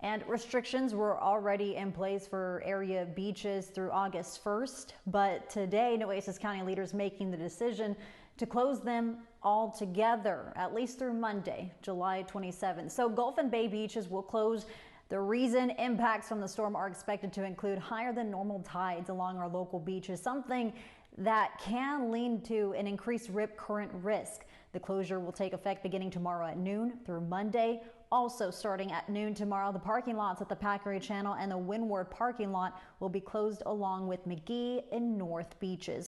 And restrictions were already in place for area beaches through August 1st, but today Nueces County leaders making the decision to close them altogether, at least through Monday, July 27th. So Gulf and Bay beaches will close. The reason: impacts from the storm are expected to include higher than normal tides along our local beaches, something that can lead to an increased rip current risk. The closure will take effect beginning tomorrow at noon through Monday. Also starting at noon tomorrow, the parking lots at the Packery Channel and the Windward parking lot will be closed, along with McGee and North beaches.